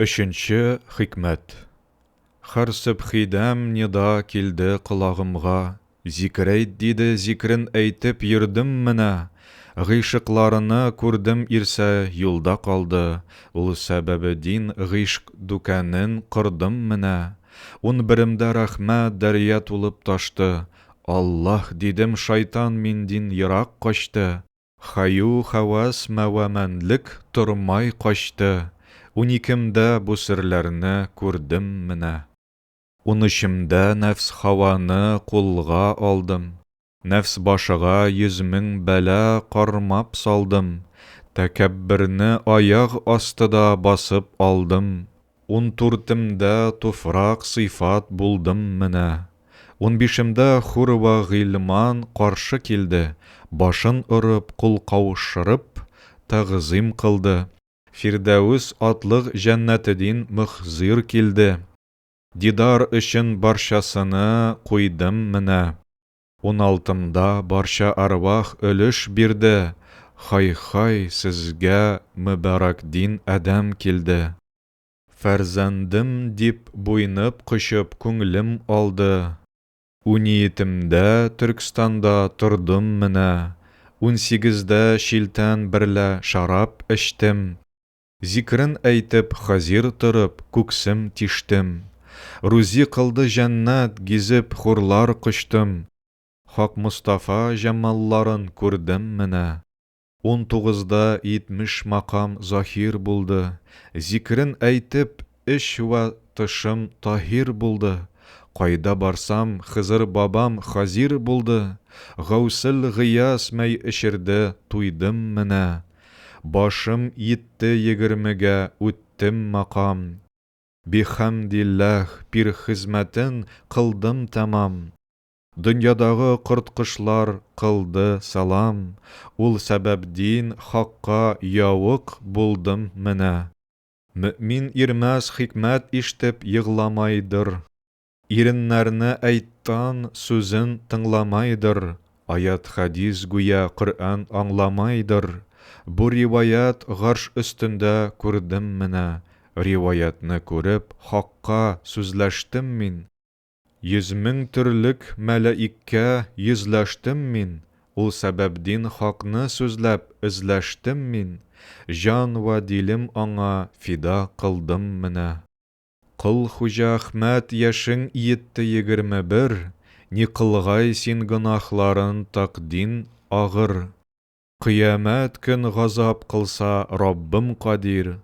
Үшінші хикмет. Харсып хидам нида келді құлағымға, зикрейт дейді зикрін әйтіп ердім мінә, ғишықларыны көрдім ирсә юлда қалды, ол сәбәбі дин ғишq дүкәнін құрдым мінә. Он бірімді рахмәт дәрия тулып ташты, Аллах дидім шайтан миндин йырақ қашты, хаю хавас мәвәмәнлік тұрмай қашты. 12-мдә бу серләрне күрдем менә. 13-мдә нәфс хаваны кулга алдым. Нәфс башыга 100,000 бәла кармап салдым. Тәкәбберне аяк астыда басып алдым. 14-мдә туфрак сыйфат булдым менә. 15-мдә хурва гыйлман каршы килде. Башын ырып, кул каушырып, тәгъзим кылды. Фирдәүс атлык жәннәтедин мөхзир килде. Дидар өчен барчасыны куйдым менә. 16-мда барча арвах өлеш бирде. Хай-хай сезгә мөбарак дин әдәм килде. Фәрзәндем дип буйнып кычып күңлем алды. 17-мдә Түркстанда тордым менә. 18-дә шилтән берлә шарап эчтем. Зикрен әйтеп хазир тұрып, күксім тиштім. Рузи қылды жәннәт гизіп хурлар құштым. Хак Мустафа жәмалларын көрдім менә. 19-да 70 мақам захир булды. Зикрен әйтеп іш ва тышым тахир булды. Қайда барсам Хызыр бабам хазир булды. Ғаусыл ғияс мәй ішірді туйдым менә. Башым йитте 20-гә үттем мақам. Бихамдиллах пир хизмәтен кылдым тамам. Дөньядағы корткышлар кылды салам. Ул сәбәп дин хакка явык булдым менә. Мөмин ирмәс хикмәт иштеп йыгламайдыр. Иреннәрне әйттан сүзен тыңламайдыр. Аят хадис гүя Коръән аңламайдыр. Бу риваят ғарш өстендә күрдем менә. Риваятны күреп, хакка сүзләштем мин. 100,000 төрлек мәләиккә йөзләштем мин. Ул сәбәп дин хакны сүзләп эзләштем мин. Жан ва дилем аңа фида кылдым менә. Кыл хуҗа Әхмәт яшең йитте 21. Ни кылгай син гынахларын тақдин агыр. Кыямәт көн газап кылса Раббым кадир.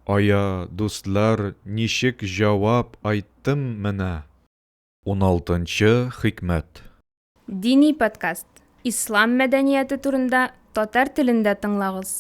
Ая, дуслар, ничек җавап айттым менә. 16-нчы хикмәт. Дини подкаст. Ислам мәдәнияте турында татар телендә тыңлагыз.